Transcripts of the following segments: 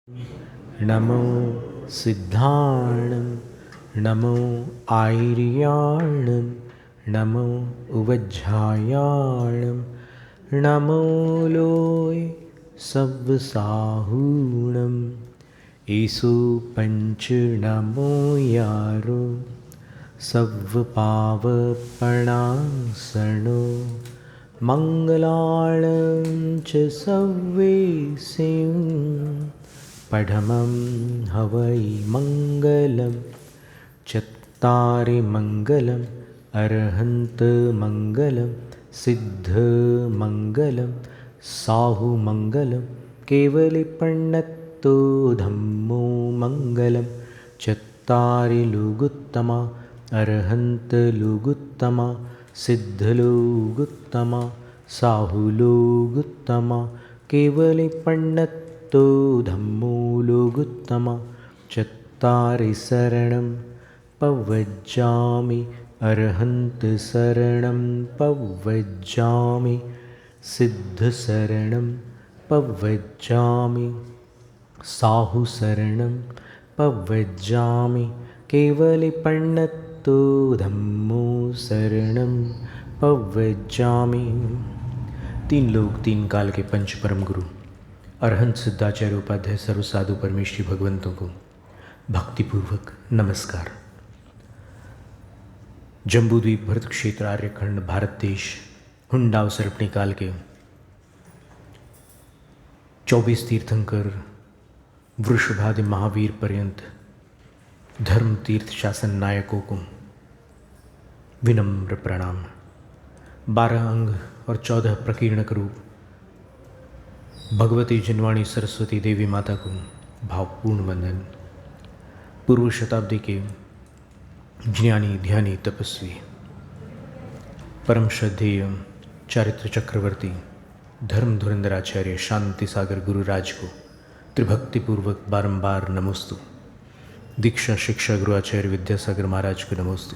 नमो सिद्धाणं नमो आयर्याणं नमो उवज्झायाणं नमो लोय सव्साहूणं ईसु पंच नमो यारो सव्पावपणासनो मङ्गलाळं च सव्वेसिं पढमं हवै मङ्गलं चत्तारि मङ्गलम् अर्हन्तमङ्गलं सिद्धमङ्गलं साहुमङ्गलं केवलिपण्णत्तो धम्मो मङ्गलं चत्तारि लुगुत्तमा अर्हन्तलुगुत्तमा सिद्धलुगुत्तमा साहुलुगुत्तमा केवलिपण्णत्तो धम्मो लुगुत्तमा चत्तारि शरणं पव्वज्जामि अर्हन्तशरणं पव्वज्जामि सिद्धशरणं पव्वज्जामि साहुशरणं पव्वज्जामि केवलिपण्णत्तो धम्मो शरणं पव्वज्जामि। तीन लोक तीन काल के पंच परम गुरु अरहंत सिद्धाचार्य उपाध्याय सर्व साधु परमेश्वरी भगवंतों को भक्तिपूर्वक नमस्कार। जम्बूद्वीप भरत क्षेत्र आर्यखंड भारत देश हुंडाव सर्पणी काल के 24 तीर्थंकर वृषभादि महावीर पर्यंत धर्म तीर्थ शासन नायकों को विनम्र प्रणाम। 12 अंग और 14 प्रकीर्णक रूप भगवती जिनवाणी सरस्वती देवी माता को भावपूर्ण वंदन। पूर्व शताब्दी के ज्ञानी ध्यानी तपस्वी परम श्रद्धेय चारित्र चक्रवर्ती धर्म धुरंधराचार्य शांति सागर गुरुराज को त्रिभक्तिपूर्वक बारंबार नमोस्तु। दीक्षा शिक्षा गुरु आचार्य विद्यासागर महाराज को नमोस्तु।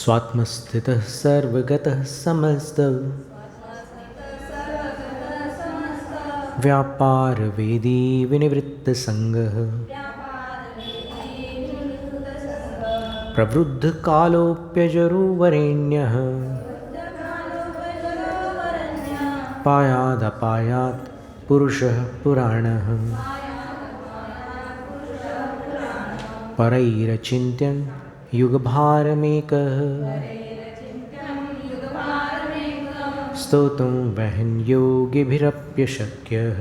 स्वात्मस्थितः सर्वगतः समस्त व्यापार वेदी विनिवृत्त संगः प्रवृद्ध कालोप्यजरुवरेण्यः पायादपायात् पुरुषः पुराणः परैरचिन्त्यं युगभारमेकः स्तोतुं वहन् योगिभिरप्यशक्यः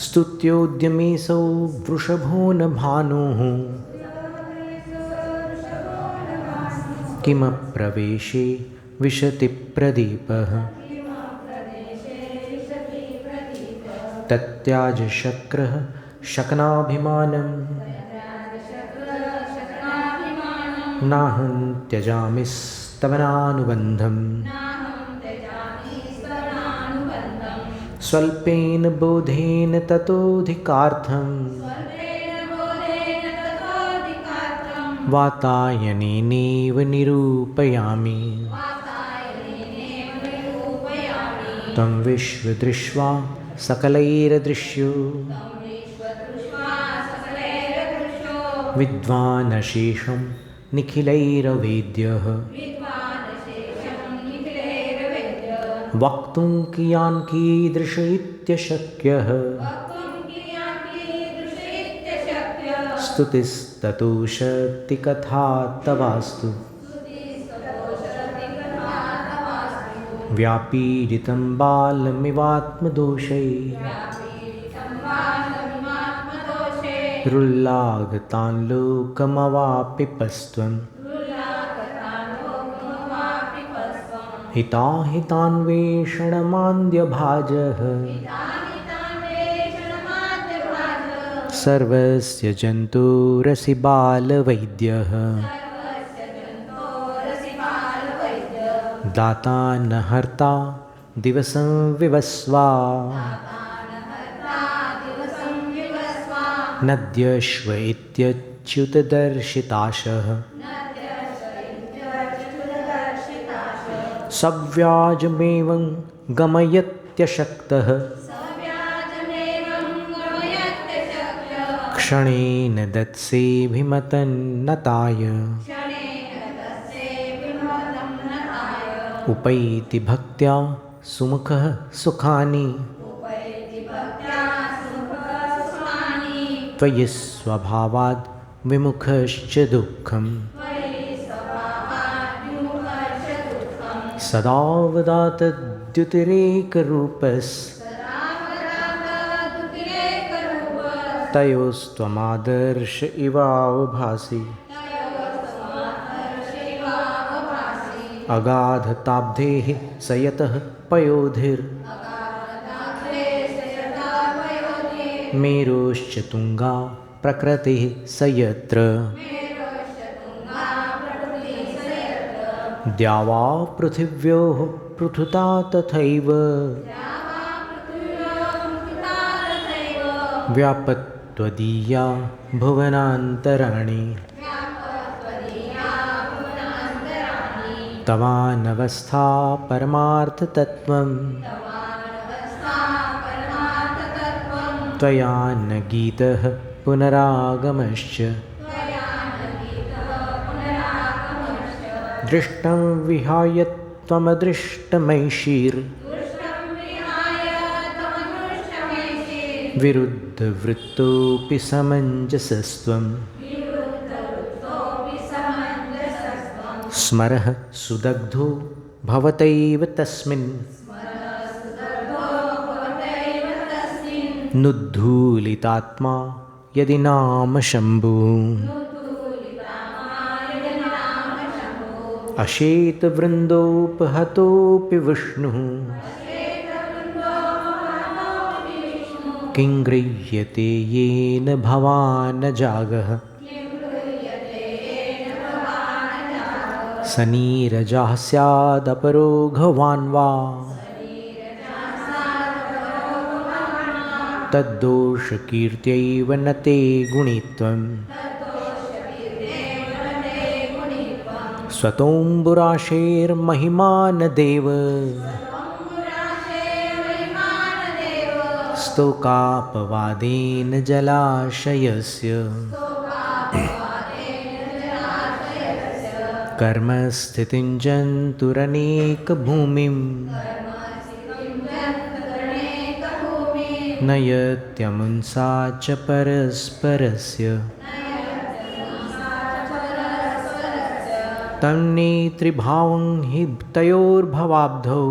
स्तुत्योद्यमेऽसौ वृषभो न भानुः किमप्रवेशे विशति प्रदीपः तत्याज शक्रः शकनाभिमानं नाहं त्यजामिस्तवनानुबन्धं स्वल्पेन बोधेन ततोऽधिकार्थं वातायनेनैव निरूपयामि। तं विश्वदृष्ट्वा सकलैरदृश्यो विद्वानशेषं निखिलैरवेद्यः वक्तुं कियान् कीदृश इत्यशक्यः स्तुतिस्ततो शक्तिकथा तवास्तु व्यापीडितं बालमिवात्मदोषैरुल्लाघतान् लोकमवापिपस्त्वं हिताहितान्वेषणमान्द्यभाजः सर्वस्य जन्तोरसि बालवैद्यः दाता न हर्ता दिवसं विवस्वा नद्यश्व इत्यच्युतदर्शिताशः सव्याजमेवं गमयत्यशक्तः क्षणेन दत्सेऽभिमतन्नताय उपैति भक्त्या सुमुखः सुखानि त्वयि स्वभावाद् विमुखश्च दुःखम् सदा वदातद्युतिरेकरूपस् तयोस्त्वमादर्श इवावभासि अगाधताब्धेः स यतः पयोधिर् मेरुश्च तुङ्गा प्रकृतिः स यत्र द्यावा पृथिव्योः पृथुता तथैव व्यापत्वदीया भुवनान्तराणि तवानवस्था परमार्थतत्त्वं त्वया न गीतः पुनरागमश्च दृष्टं विहाय त्वमदृष्टमैषीर् विरुद्धवृत्तोऽपि समञ्जसस्त्वं स्मरः सुदग्धो भवतैव तस्मिन् नुद्धूलितात्मा यदि नाम शम्भुः अशेतवृन्दोपहतोऽपि विष्णुः किं गृह्यते येन भवान् जागः स नीरजः स्यादपरो घवान् वा तद्दोषकीर्त्यैव न ते गुणित्वम् स्वतोऽम्बुराशेर्महिमानदेव स्तोकापवादेन जलाशयस्य कर्मस्थितिं जन्तुरनेकभूमिं नयत्यमुंसा च परस्परस्य तन्नेतृभावं हि तयोर्भवाब्धौ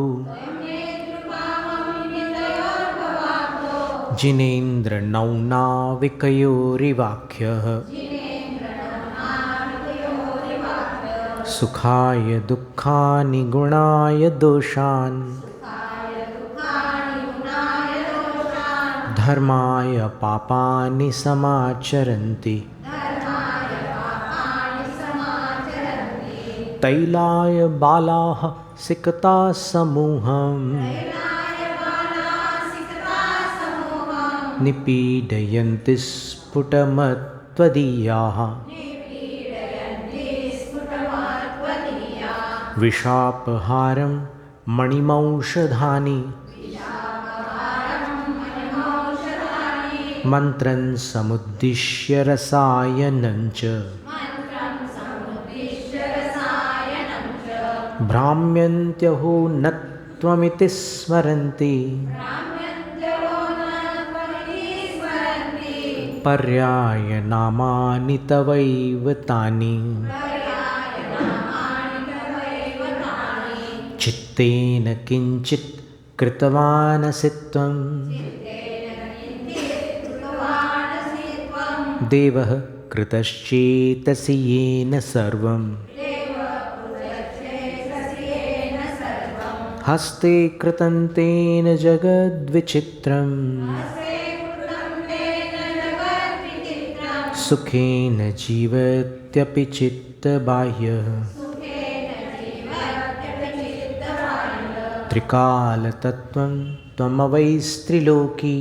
जिनेन्द्रनौनाविकयोरिवाख्यः सुखाय दुःखानि गुणाय दोषान् धर्माय पापानि समाचरन्ति तैलाय बालाः सिकताः समूहम् निपीडयन्ति स्फुटमत्वदीयाः विषापहारं मणिमौषधानि मन्त्रं समुद्दिश्य रसायनं च भ्राम्यन्त्यहो न त्वमिति स्मरन्ति पर्यायनामानि तवैव तानि चित्तेन किञ्चित् कृतवानसि त्वं देवः कृतश्चेतसि येन सर्वं हस्ते कृतं तेन जगद्विचित्रम् सुखेन जीवत्यपि चित्तबाह्यः त्रिकालतत्त्वं त्वमवैस्त्रिलोकी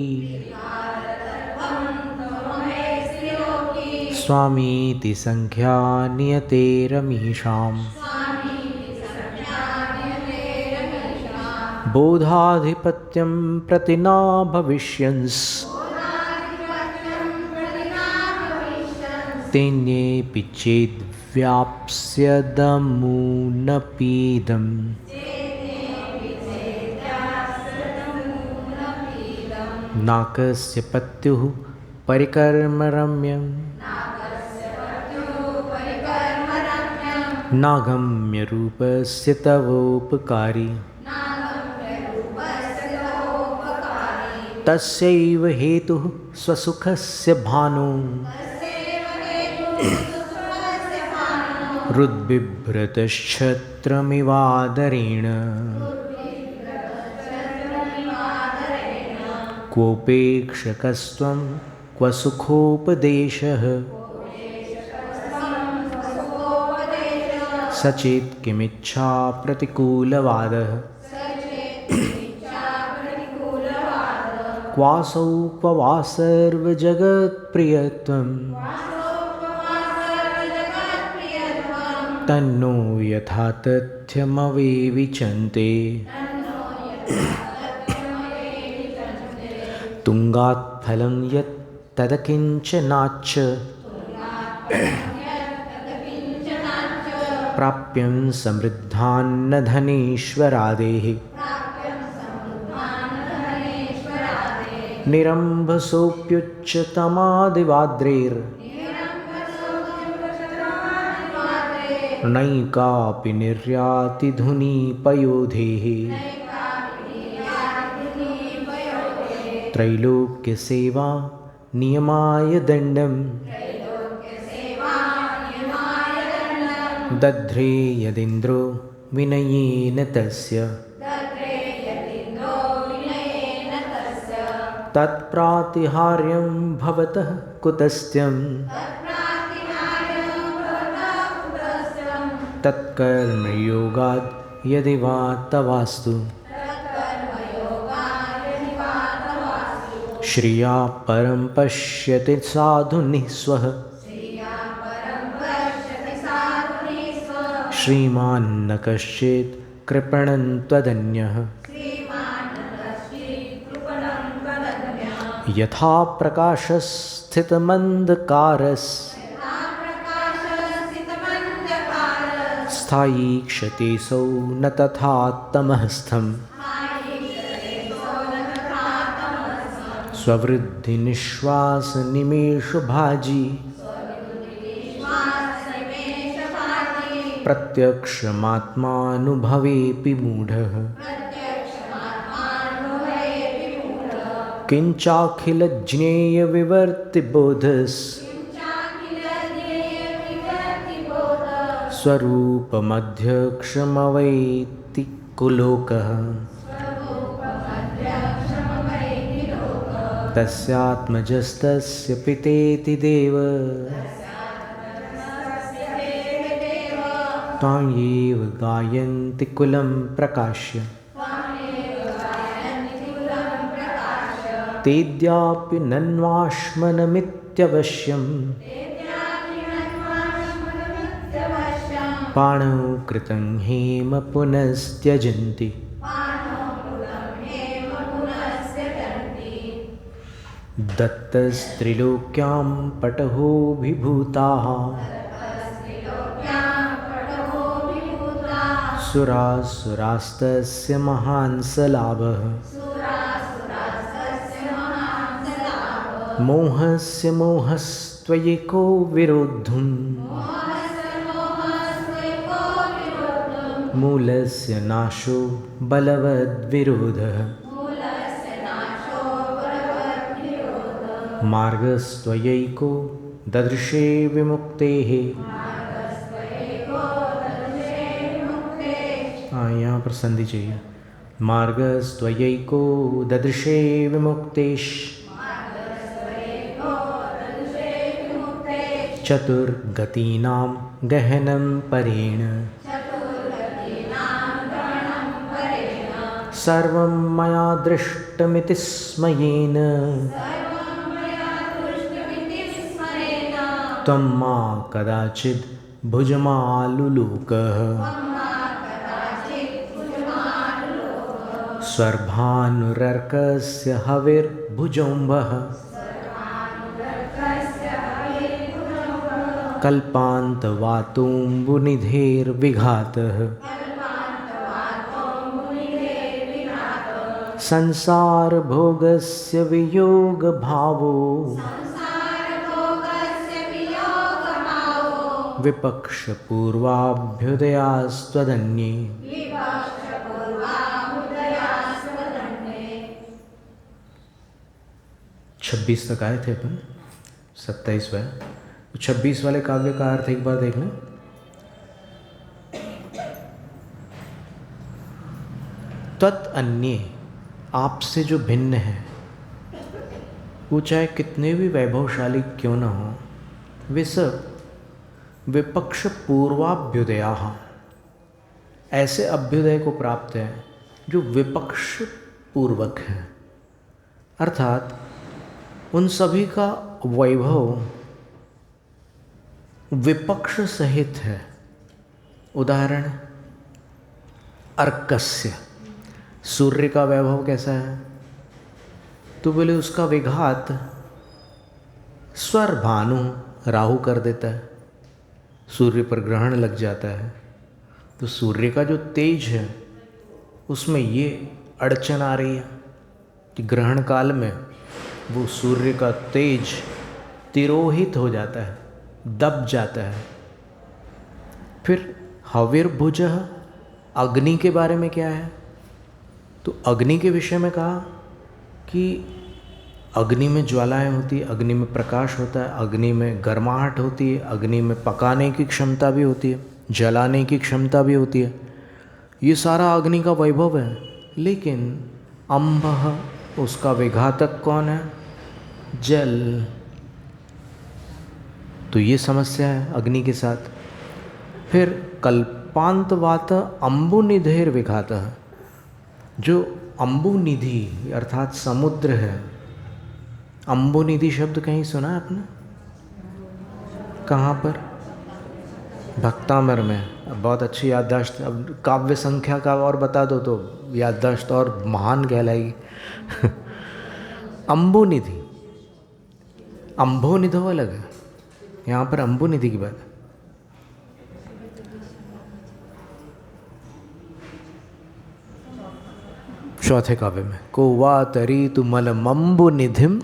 स्वामीति संख्या नियतेरमीषाम् बोधाधिपत्यं प्रति न भविष्यंस् तेन्येऽपि चेद्व्याप्स्यदमुनपीदम् नाकस्य पत्युः परिकर्मरम्यं नागम्य रूपस्य तवोपकारी तस्यैव हेतुः स्वसुखस्य भानो रुद्बिभ्रतश्छत्रमिवादरेण क्वोपेक्षकस्त्वं क्व सुखोपदेशः सचेत् किमिच्छा प्रतिकूलवादः क्वासौ क्वा सर्वजगत्प्रियत्वं तन्नो यथा तथ्यमवेविचन्ते तुङ्गात् फलं यत् तदकिञ्चनाच्च प्राप्यं समृद्धान्न धनेश्वरादेः निरम्भसोऽप्युच्चतमादिवाद्रेर्नैकापि निर्यातिधुनीपयोधेः त्रैलोक्यसेवा नियमाय दण्डं दध्रे यदिन्द्रो विनयेन तस्य तत्प्रातिहार्यं भवतः कुतस्त्यं तत्कर्मयोगात् यदि वा तवास्तु श्रिया परं पश्यति साधु निःस्वः श्रीमान्न कश्चित् कृपणं त्वदन्यः यथा प्रकाशस्थितमन्धकारस्थायी क्षतेसौ न तथा तमःस्थम् स्ववृद्धिनिश्वासनिमेषभाजी प्रत्यक्षमात्मानुभवेऽपि मूढः किञ्चाखिलज्ञेयविवर्तिबोधस् स्वरूपमध्यक्षमवैति कुलोकः तस्यात्मजस्तस्य पितेति देव त्वामेव गायन्ति कुलं प्रकाश्य तेद्यापि नन्वाश्मनमित्यवश्यं पाणौ कृतं हेम पुनस्त्यजन्ति दत्तस्त्रिलोक्यां पटहोऽभिभूताः सुरासुरास्तस्य महान् स लाभः मोहस्य मोहस्त्वयेको विरोद्धुं मूलस्य नाशो बलवद्विरोधः मार्गस्त्वयैको ददृशे विमुक्तेः यहाँ पर संधि चाहिए मार्गस्त्वयैको ददृशे विमुक्तेश् चतुर्गतीनां गहनं परेण सर्वं मया दृष्टमिति स्मयेन त्वं मा कदाचिद् भुजमालुलोकः स्वर्भानुरर्कस्य हविर्भुजोऽम्बः कल्पान्तवातुम्बुनिधेर्विघातः संसारभोगस्य वियोगभावो विपक्षपूर्वाभ्युदयास्त्वदन्ये। 26 तक आए थे अपन, 27 है। 26 वाले काव्य का अर्थ एक बार देख लें। तत् अन्य, आपसे जो भिन्न है, वो चाहे कितने भी वैभवशाली क्यों न हो, वे सब विपक्ष पूर्वाभ्युदया, ऐसे अभ्युदय को प्राप्त है जो विपक्ष पूर्वक है, अर्थात उन सभी का वैभव विपक्ष सहित है। उदाहरण अर्कस्य, सूर्य का वैभव कैसा है? तो बोले उसका विघात स्वर्भानु, राहु कर देता है, सूर्य पर ग्रहण लग जाता है। तो सूर्य का जो तेज है उसमें ये अड़चन आ रही है कि ग्रहण काल में वो सूर्य का तेज तिरोहित हो जाता है, दब जाता है। फिर हविर्भुज, अग्नि के बारे में क्या है? तो अग्नि के विषय में कहा कि अग्नि में ज्वालाएं होती है, अग्नि में प्रकाश होता है, अग्नि में गर्माहट होती है, अग्नि में पकाने की क्षमता भी होती है, जलाने की क्षमता भी होती है। ये सारा अग्नि का वैभव है। लेकिन अम्बः, उसका विघातक कौन है? जल। तो ये समस्या है अग्नि के साथ। फिर कल्पांतवात अम्बुनिधेर विघातः, जो अम्बुनिधि अर्थात समुद्र है। अम्बुनिधि शब्द कहीं सुना है आपने? कहाँ पर? भक्तामर में। बहुत अच्छी याददाश्त। अब काव्य संख्या का और बता दो तो याददाश्त और महान कहलाएगी। अम्बुनिधि, अम्भोनिधो अलग है, यहाँ पर अम्बुनिधि की बात है। चौथे काव्य में को वा तरी तुमलमम्बुनिधिम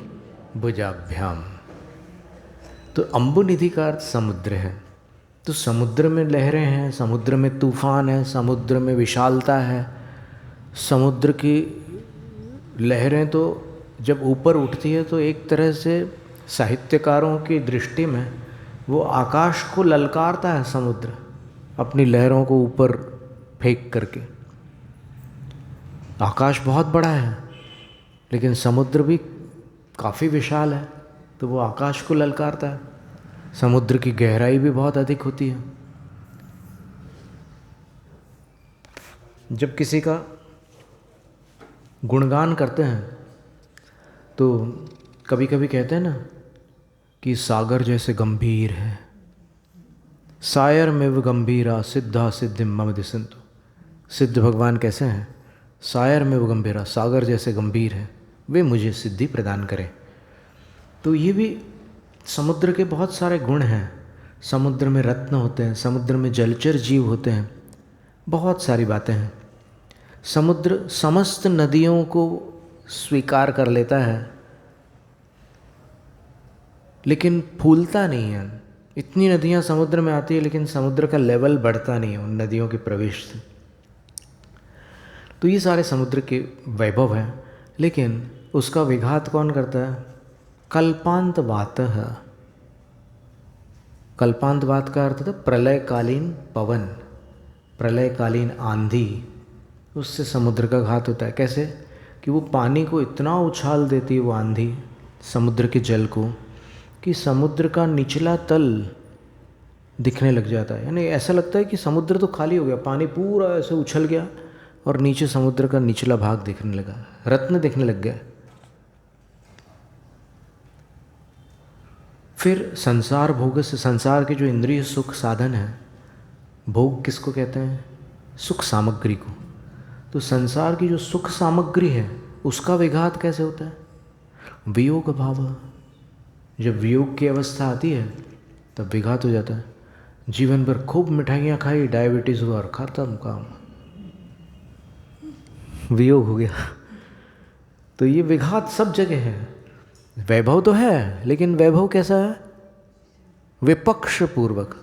भुजाभ्याम। तो अम्बुनिधि का अर्थ समुद्र है। तो समुद्र में लहरें हैं, समुद्र में तूफान है, समुद्र में विशालता है। समुद्र की लहरें तो जब ऊपर उठती है तो एक तरह से साहित्यकारों की दृष्टि में वो आकाश को ललकारता है समुद्र, अपनी लहरों को ऊपर फेंक करके। आकाश बहुत बड़ा है लेकिन समुद्र भी काफ़ी विशाल है, तो वो आकाश को ललकारता है। समुद्र की गहराई भी बहुत अधिक होती है। जब किसी का गुणगान करते हैं तो कभी कभी कहते हैं ना कि सागर जैसे गंभीर है, सायर में वो गंभीरा सिद्धा सिद्धि मम दिसंतु। सिद्ध भगवान कैसे हैं? सायर में वो गंभीरा, सागर जैसे गंभीर है, वे मुझे सिद्धि प्रदान करें। तो ये भी समुद्र के बहुत सारे गुण हैं। समुद्र में रत्न होते हैं, समुद्र में जलचर जीव होते हैं, बहुत सारी बातें हैं। समुद्र समस्त नदियों को स्वीकार कर लेता है लेकिन फूलता नहीं है। इतनी नदियाँ समुद्र में आती है लेकिन समुद्र का लेवल बढ़ता नहीं है उन नदियों के प्रवेश से। तो ये सारे समुद्र के वैभव हैं, लेकिन उसका विघात कौन करता है? कल्पांतवातः। कल्पांतवात का अर्थ था प्रलयकालीन पवन, प्रलयकालीन आंधी। उससे समुद्र का घात होता है। कैसे? कि वो पानी को इतना उछाल देती है वो आंधी, समुद्र के जल को, कि समुद्र का निचला तल दिखने लग जाता है। यानी ऐसा लगता है कि समुद्र तो खाली हो गया, पानी पूरा ऐसे उछल गया और नीचे समुद्र का निचला भाग दिखने लगा, रत्न दिखने लग गया। फिर संसार भोग से, संसार के जो इंद्रिय सुख साधन है, भोग किसको कहते हैं? सुख सामग्री को। तो संसार की जो सुख सामग्री है उसका विघात कैसे होता है? वियोग भाव। जब वियोग की अवस्था आती है तब विघात हो जाता है। जीवन भर खूब मिठाइयाँ खाई, डायबिटीज़ हुआ और खत्म काम, वियोग हो गया। तो ये विघात सब जगह है। वैभव तो है, लेकिन वैभव कैसा है? विपक्ष पूर्वक।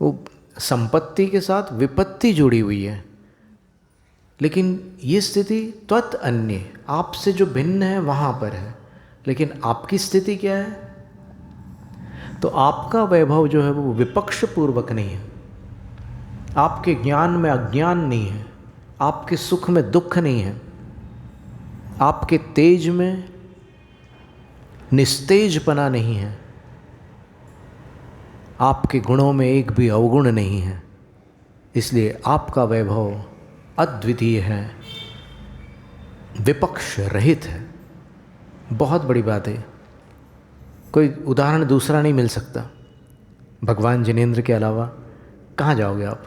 वो संपत्ति के साथ विपत्ति जुड़ी हुई है। लेकिन ये स्थिति त्वत अन्य, आपसे जो भिन्न है वहाँ पर है। लेकिन आपकी स्थिति क्या है? तो आपका वैभव जो है वो विपक्ष पूर्वक नहीं है, आपके ज्ञान में अज्ञान नहीं है, आपके सुख में दुख नहीं है, आपके तेज में निस्तेजपना नहीं है, आपके गुणों में एक भी अवगुण नहीं है। इसलिए आपका वैभव अद्वितीय है, विपक्ष रहित है। बहुत बड़ी बात है। कोई उदाहरण दूसरा नहीं मिल सकता। भगवान जिनेंद्र के अलावा कहाँ जाओगे आप?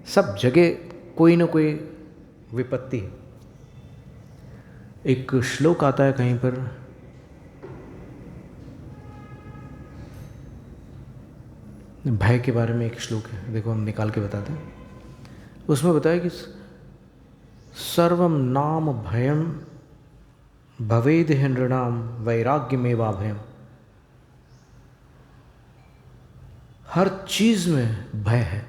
सब जगह कोई ना कोई विपत्ति है। एक श्लोक आता है कहीं पर, भय के बारे में एक श्लोक है, देखो हम निकाल के बताते हैं। उसमें बताया कि सर्वम नाम भयम भवेद नृणाम वैराग्यमेवा भयम। हर चीज में भय है।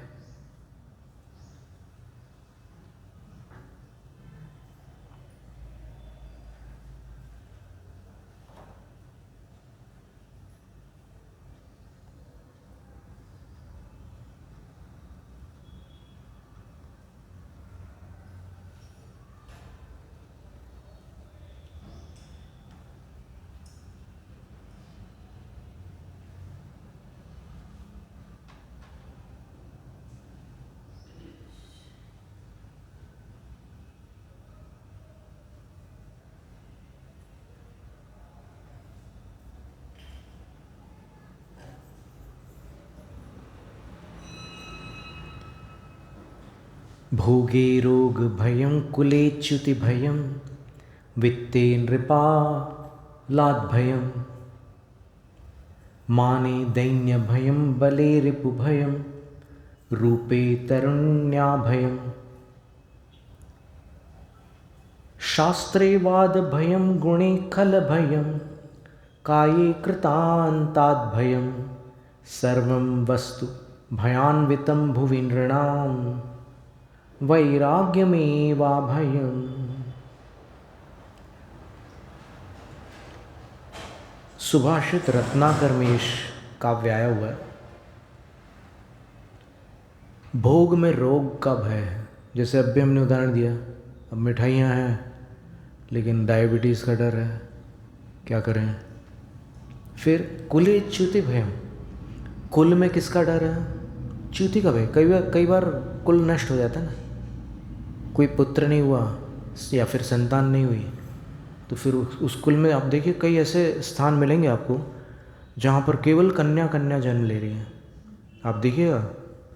भोगे रोग भयं कुले च्युति भयं वित्ते नृपा लाद भयं माने दैन्य भयं बले रिपु भयं रूपे तरुण्या भयं शास्त्रे वाद भयं गुणे खल भयं काये कृतान्ताद् भयं सर्वं वस्तु भयान्वितं भुवि नृणाम् वैराग्यमेवा भयम्। सुभाषित रत्नाकर में इस काव्य आया हुआ है। भोग में रोग का भय है। जैसे अब भी हमने उदाहरण दिया, अब मिठाइयाँ हैं लेकिन डायबिटीज़ का डर है, क्या करें? फिर कुले च्युति भयम, कुल में किसका डर है? च्युति का भय। कई बार कुल नष्ट हो जाता है ना, कोई पुत्र नहीं हुआ या फिर संतान नहीं हुई, तो फिर उस कुल में आप देखिए कई ऐसे स्थान मिलेंगे आपको जहाँ पर केवल कन्या कन्या जन्म ले रही हैं। आप देखिएगा,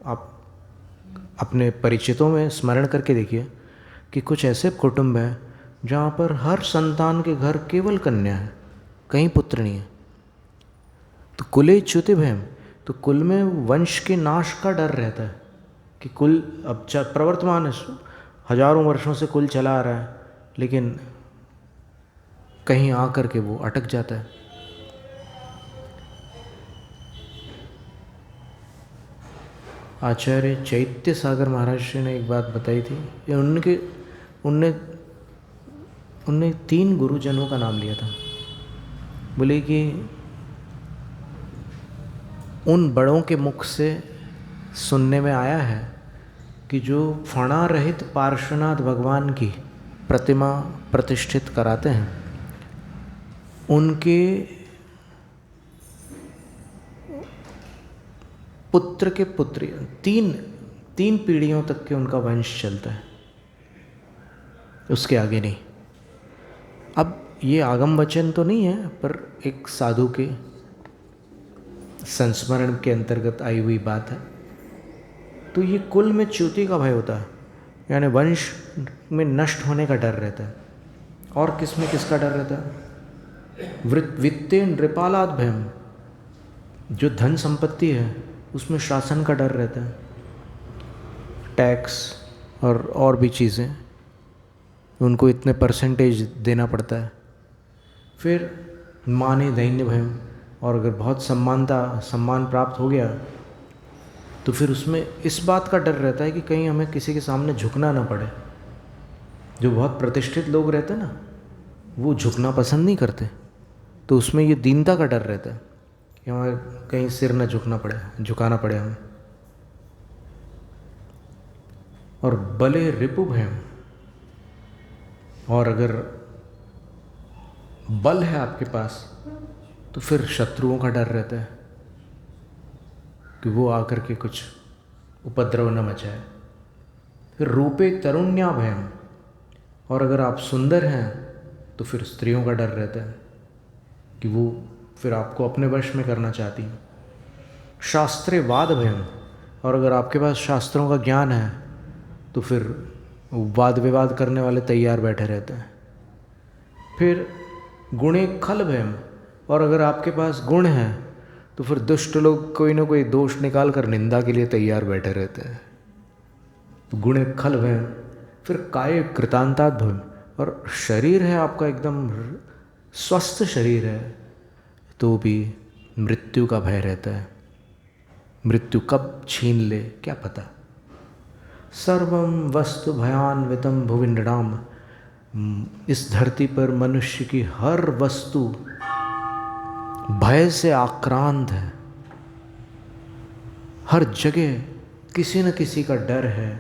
आप अपने परिचितों में स्मरण करके देखिए कि कुछ ऐसे कुटुंब हैं जहाँ पर हर संतान के घर केवल कन्या है, कहीं पुत्र नहीं है। तो कुले च्युति भयम, तो कुल में वंश के नाश का डर रहता है कि कुल अब प्रवर्तमान है, हजारों वर्षों से कुल चला आ रहा है, लेकिन कहीं आकर के वो अटक जाता है। आचार्य चैत्य सागर महाराज जी ने एक बात बताई थी। उनने 3 गुरुजनों का नाम लिया था। बोले कि उन बड़ों के मुख से सुनने में आया है कि जो फणा रहित पार्श्वनाथ भगवान की प्रतिमा प्रतिष्ठित कराते हैं, उनके पुत्र के पुत्री 3 पीढ़ियों तक के उनका वंश चलता है, उसके आगे नहीं। अब ये आगम वचन तो नहीं है, पर एक साधु के संस्मरण के अंतर्गत आई हुई बात है। तो ये कुल में च्युति का भय होता है। यानी वंश में नष्ट होने का डर रहता है। और किस में किसका डर रहता है? वित्ते नृपालाद भयम, जो धन संपत्ति है उसमें शासन का डर रहता है, टैक्स और भी चीज़ें, उनको इतने परसेंटेज देना पड़ता है। फिर माने दैन्य भयम, और अगर बहुत सम्मान प्राप्त हो गया तो फिर उसमें इस बात का डर रहता है कि कहीं हमें किसी के सामने झुकना ना पड़े। जो बहुत प्रतिष्ठित लोग रहते हैं ना, वो झुकना पसंद नहीं करते, तो उसमें ये दीनता का डर रहता है कि हमें कहीं सिर न झुकाना पड़े हमें। और बले रिपु भयम, और अगर बल है आपके पास तो फिर शत्रुओं का डर रहता है कि वो आकर के कुछ उपद्रव न मचाए। फिर रूपे तरुण्या भयम, और अगर आप सुंदर हैं तो फिर स्त्रियों का डर रहता है कि वो फिर आपको अपने वश में करना चाहती हैं। शास्त्रे वाद भयम, और अगर आपके पास शास्त्रों का ज्ञान है तो फिर वाद विवाद करने वाले तैयार बैठे रहते हैं। फिर गुणे खल भयम, और अगर आपके पास गुण है तो फिर दुष्ट लोग कोई ना कोई दोष निकाल कर निंदा के लिए तैयार बैठे रहते हैं। तो गुणे खल भयम। फिर काय कृतांतात् भयम, और शरीर है आपका एकदम स्वस्थ शरीर है तो भी मृत्यु का भय रहता है। मृत्यु कब छीन ले क्या पता। सर्वम वस्तु भयान्वितम भुवि नृणाम, इस धरती पर मनुष्य की हर वस्तु भय से आक्रांत है। हर जगह किसी न किसी का डर है।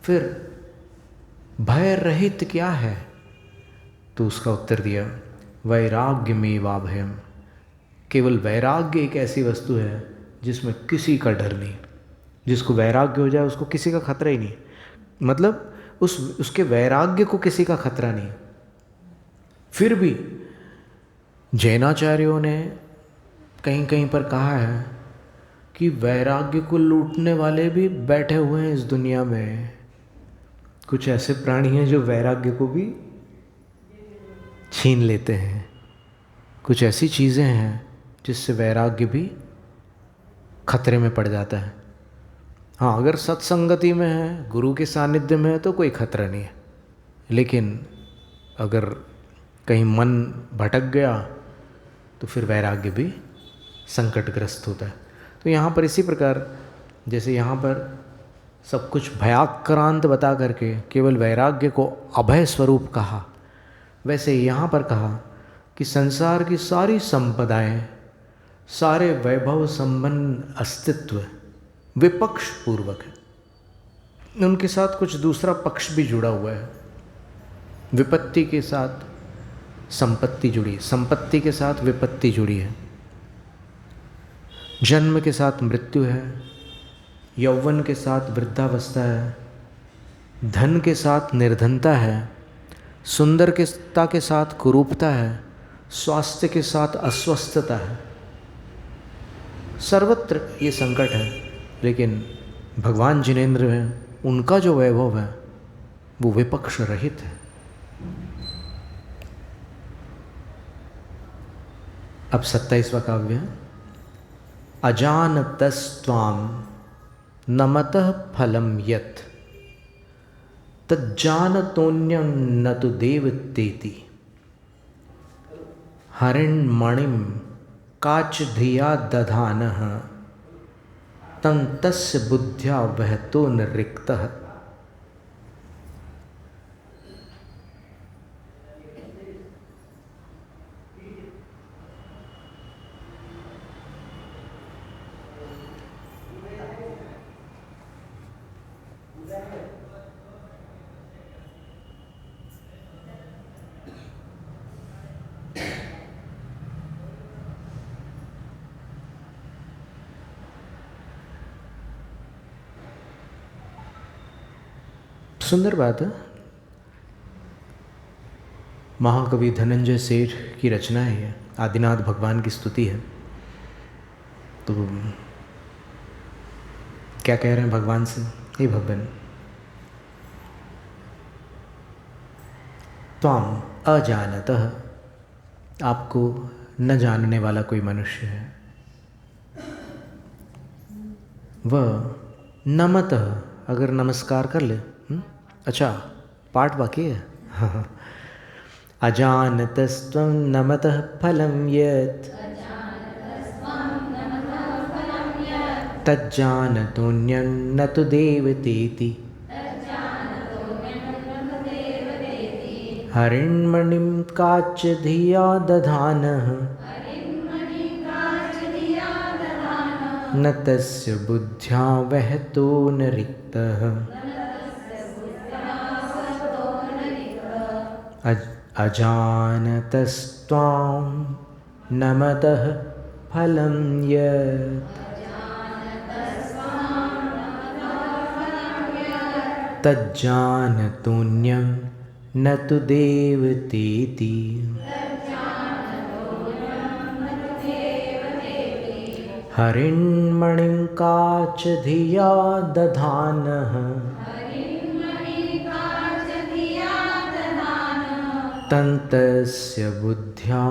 फिर भय रहित क्या है? तो उसका उत्तर दिया वैराग्य में वाभयम, केवल वैराग्य एक ऐसी वस्तु है जिसमें किसी का डर नहीं। जिसको वैराग्य हो जाए उसको किसी का खतरा ही नहीं, मतलब उसके वैराग्य को किसी का खतरा नहीं। फिर भी जैनाचार्यों ने कहीं कहीं पर कहा है कि वैराग्य को लूटने वाले भी बैठे हुए हैं इस दुनिया में। कुछ ऐसे प्राणी हैं जो वैराग्य को भी छीन लेते हैं। कुछ ऐसी चीज़ें हैं जिससे वैराग्य भी खतरे में पड़ जाता है। हाँ, अगर सत्संगति में है, गुरु के सानिध्य में है तो कोई खतरा नहीं है, लेकिन अगर कहीं मन भटक गया तो फिर वैराग्य भी संकटग्रस्त होता है। तो यहाँ पर इसी प्रकार जैसे यहाँ पर सब कुछ भयाक्रांत बता करके केवल वैराग्य को अभय स्वरूप कहा, वैसे यहाँ पर कहा कि संसार की सारी संपदाएं, सारे वैभव संपन्न अस्तित्व विपक्ष पूर्वक है। उनके साथ कुछ दूसरा पक्ष भी जुड़ा हुआ है। विपत्ति के साथ संपत्ति जुड़ी, संपत्ति के साथ विपत्ति जुड़ी है, जन्म के साथ मृत्यु है, यौवन के साथ वृद्धावस्था है, धन के साथ निर्धनता है, सुंदरता के साथ कुरूपता है, स्वास्थ्य के साथ अस्वस्थता है। सर्वत्र ये संकट है, लेकिन भगवान जिनेंद्र हैं, उनका जो वैभव है वो विपक्ष रहित है। अब 27वां काव्य, अजानतस्त्वां नमतः फलं यत् तज्जानतोऽन्यं न तु देवतेति, हरिण्मणिं काच धिया दधानः तं तस्य बुद्ध्या वहतो निरिक्तः। सुंदर बात है। महाकवि धनंजय सेठ की रचना है ये, आदिनाथ भगवान की स्तुति है। तो क्या कह रहे हैं भगवान से? हे भगवान, त्वाम अजानतः, आपको न जानने वाला कोई मनुष्य है। वह नमतः, अगर नमस्कार कर ले। अच्छा, पाठ बाकी है। हाँ। अजानतस्त्वं नमतः फलं यत् तज्जानतोऽन्यं न तु देवतेति। हरिण्मणिं काच धिया दधानः न तस्य बुद्ध्या वहतो न रिक्तः। अजानतस्त्वां नमतः फलं यत् तज्जानतोऽन्यं न तु देवतेति। हरिण्मणिं काच धिया दधानः तन्तस्य बुद्ध्या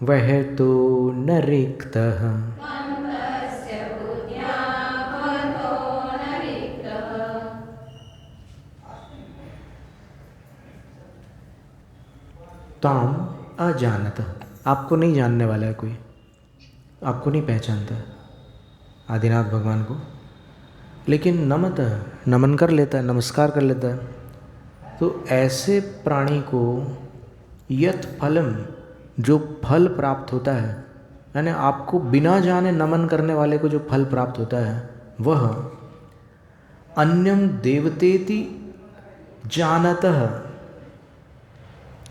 वहतो न रिक्तः। ताम अजानत, आपको नहीं जानने वाला है कोई, आपको नहीं पहचानता आदिनाथ भगवान को, लेकिन नमत, नमन कर लेता है, नमस्कार कर लेता है। तो ऐसे प्राणी को यत फलम, जो फल प्राप्त होता है, यानी आपको बिना जाने नमन करने वाले को जो फल प्राप्त होता है, वह अन्यम देवतेति जानतः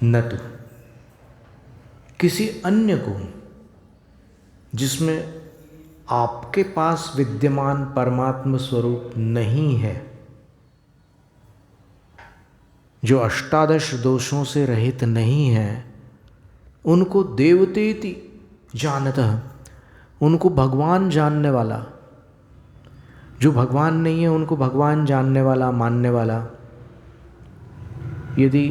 न तो, किसी अन्य को जिसमें आपके पास विद्यमान परमात्म स्वरूप नहीं है, जो अष्टादश दोषों से रहित नहीं है, उनको देवतेति जानतः, उनको भगवान जानने वाला, जो भगवान नहीं है उनको भगवान जानने वाला, मानने वाला। यदि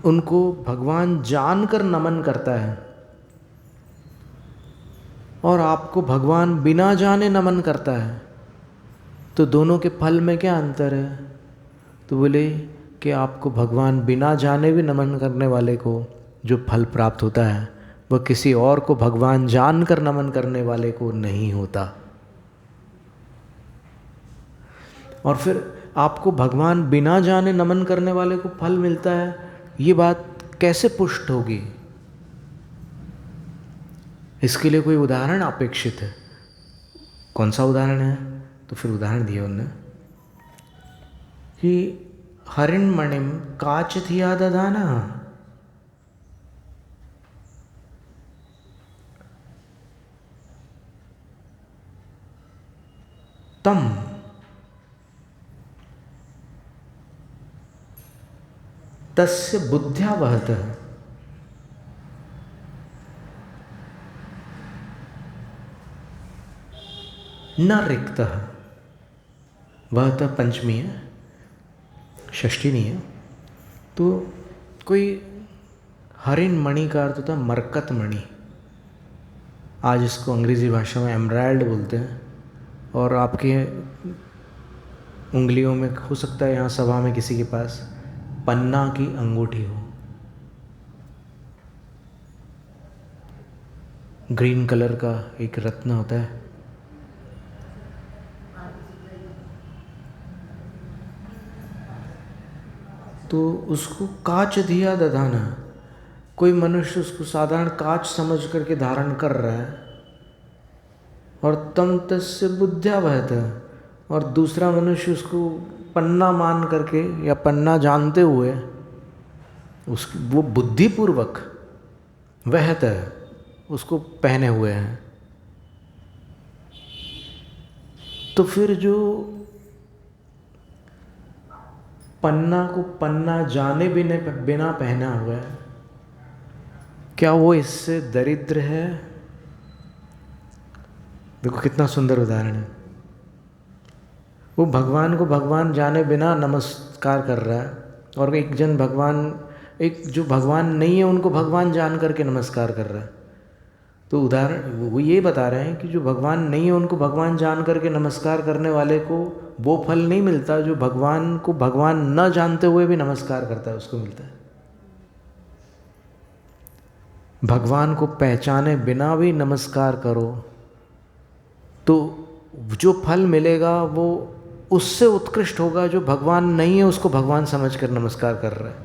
उनको भगवान जानकर नमन करता है और आपको भगवान बिना जाने नमन करता है, तो दोनों के फल में क्या अंतर है? तो बोले कि आपको भगवान बिना जाने भी नमन करने वाले को जो फल प्राप्त होता है, वह किसी और को भगवान जानकर नमन करने वाले को नहीं होता। और फिर आपको भगवान बिना जाने नमन करने वाले को फल मिलता है, ये बात कैसे पुष्ट होगी? इसके लिए कोई उदाहरण अपेक्षित है। कौन सा उदाहरण है? तो फिर उदाहरण दिया उन्होंने कि हरिण्मणिम काच थिया दधाना, तम तस्य बुद्ध्या वहतः, न रिक्तः। वहतः पंचमी है, षष्ठी नहीं है। तो कोई हरिण मणि का अर्थ होता है मरकत मणि। आज इसको अंग्रेज़ी भाषा में एमराल्ड बोलते हैं। और आपके उंगलियों में हो सकता है यहाँ सभा में किसी के पास पन्ना की अंगूठी हो, ग्रीन कलर का एक रत्न होता है। तो उसको काच दिया दधाना, कोई मनुष्य उसको साधारण काच समझ करके धारण कर रहा है, और तम तस्य बुद्ध्या वहतः, और दूसरा मनुष्य उसको पन्ना मान करके या पन्ना जानते हुए वो बुद्धिपूर्वक वहतः उसको पहने हुए हैं। तो फिर जो पन्ना को पन्ना जाने बिना पहना हुआ है, क्या वो इससे दरिद्र है? देखो कितना सुंदर उदाहरण है। वो भगवान को भगवान जाने बिना नमस्कार कर रहा है, और एक जन भगवान एक जो भगवान नहीं है उनको भगवान जान करके नमस्कार कर रहा है। तो उदाहरण वो ये बता रहे हैं कि जो भगवान नहीं है उनको भगवान जान करके नमस्कार करने वाले को वो फल नहीं मिलता जो भगवान को भगवान न जानते हुए भी नमस्कार करता है उसको मिलता है। भगवान को पहचाने बिना भी नमस्कार करो तो जो फल मिलेगा वो उससे उत्कृष्ट होगा जो भगवान नहीं है उसको भगवान समझकर नमस्कार कर रहा है।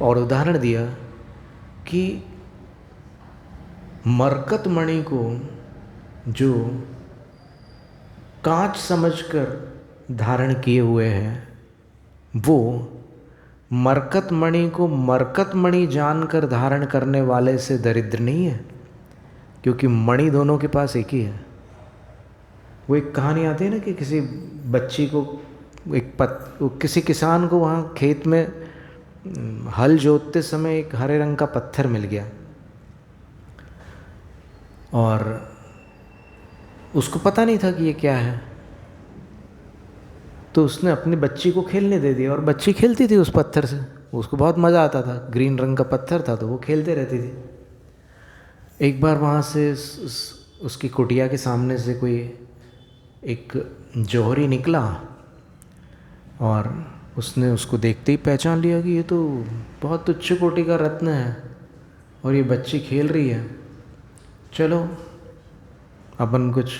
और उदाहरण दिया कि मरकत मणि को जो कांच समझकर धारण किए हुए हैं वो मरकत मणि को मरकत मणि जानकर धारण करने वाले से दरिद्र नहीं है, क्योंकि मणि दोनों के पास एक ही है। वो एक कहानी आती है ना कि किसी बच्ची को किसी किसान को वहाँ खेत में हल जोतते समय एक हरे रंग का पत्थर मिल गया और उसको पता नहीं था कि ये क्या है, तो उसने अपनी बच्ची को खेलने दे दिया और बच्ची खेलती थी उस पत्थर से, उसको बहुत मज़ा आता था, ग्रीन रंग का पत्थर था तो वो खेलते रहती थी। एक बार वहाँ से उसकी कुटिया के सामने से कोई एक जौहरी निकला और उसने उसको देखते ही पहचान लिया कि ये तो बहुत तुच्छ कोटि का रत्न है और ये बच्ची खेल रही है, चलो अपन कुछ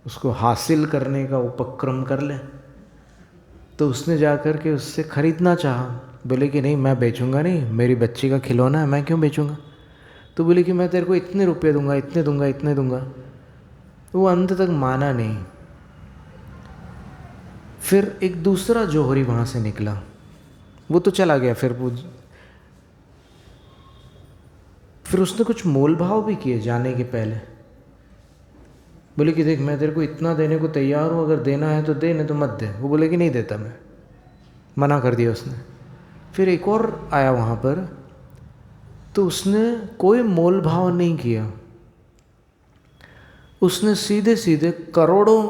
उसको हासिल करने का उपक्रम कर लें। तो उसने जाकर के उससे ख़रीदना चाहा, बोले कि नहीं मैं बेचूंगा नहीं, मेरी बच्ची का खिलौना है, मैं क्यों बेचूंगा। तो बोले कि मैं तेरे को इतने रुपये दूंगा, इतने दूंगा, इतने दूंगा। वो अंत तक माना नहीं। फिर एक दूसरा जौहरी वहाँ से निकला, वो तो चला गया। फिर उसने कुछ मोल भाव भी किए जाने के पहले, बोले कि देख मैं तेरे को इतना देने को तैयार हूँ, अगर देना है तो दे, नहीं तो मत दे। वो बोले कि नहीं देता मैं, मना कर दिया उसने। फिर एक और आया वहाँ पर, तो उसने कोई मोल भाव नहीं किया, उसने सीधे सीधे करोड़ों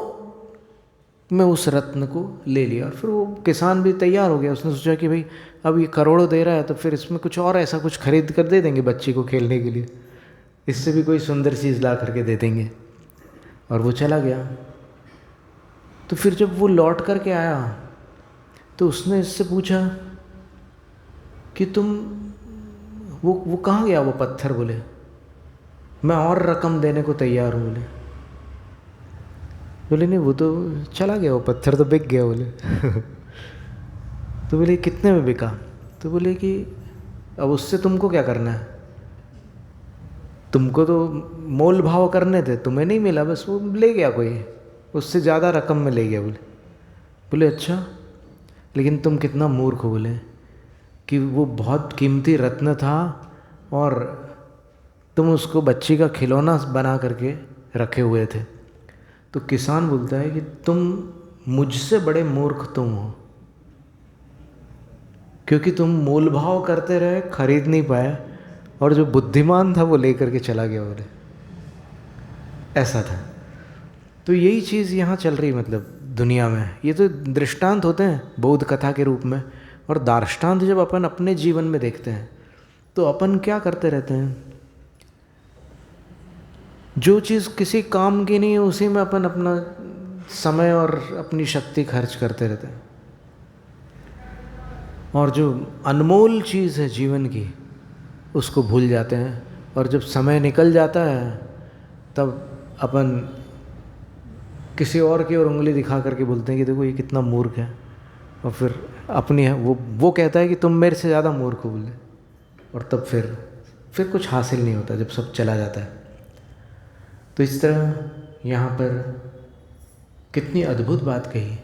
में उस रत्न को ले लिया। और फिर वो किसान भी तैयार हो गया, उसने सोचा कि भाई अब ये करोड़ों दे रहा है तो फिर इसमें कुछ और ऐसा कुछ खरीद कर दे देंगे बच्ची को खेलने के लिए, इससे भी कोई सुंदर चीज़ ला करके दे देंगे। और वो चला गया। तो फिर जब वो लौट कर के आया तो उसने इससे पूछा कि तुम वो कहाँ गया वो पत्थर। बोले मैं और रकम देने को तैयार हूँ। बोले नहीं वो तो चला गया, वो पत्थर तो बिक गया। बोले तो बोले कितने में बिका। तो बोले कि अब उससे तुमको क्या करना है, तुमको तो मोल भाव करने थे, तुम्हें नहीं मिला, बस वो ले गया कोई, उससे ज़्यादा रकम में ले गया। बोले अच्छा, लेकिन तुम कितना मूर्ख हो। बोले कि वो बहुत कीमती रत्न था और तुम उसको बच्ची का खिलौना बना करके रखे हुए थे। तो किसान बोलता है कि तुम मुझसे बड़े मूर्ख तुम हो, क्योंकि तुम मोल भाव करते रहे, खरीद नहीं पाए, और जो बुद्धिमान था वो लेकर के चला गया। बोले ऐसा था। तो यही चीज़ यहाँ चल रही, मतलब दुनिया में ये तो दृष्टांत होते हैं बौद्ध कथा के रूप में, और दार्ष्टान्त जब अपन अपने जीवन में देखते हैं तो अपन क्या करते रहते हैं, जो चीज़ किसी काम की नहीं है उसी में अपन अपना समय और अपनी शक्ति खर्च करते रहते हैं, और जो अनमोल चीज़ है जीवन की उसको भूल जाते हैं। और जब समय निकल जाता है तब अपन किसी और की ओर उंगली दिखा करके बोलते हैं कि देखो ये कितना मूर्ख है, और फिर अपनी है वो कहता है कि तुम मेरे से ज़्यादा मूर्ख हो। बोले और तब फिर कुछ हासिल नहीं होता जब सब चला जाता है। तो इस तरह यहाँ पर कितनी अद्भुत बात कही।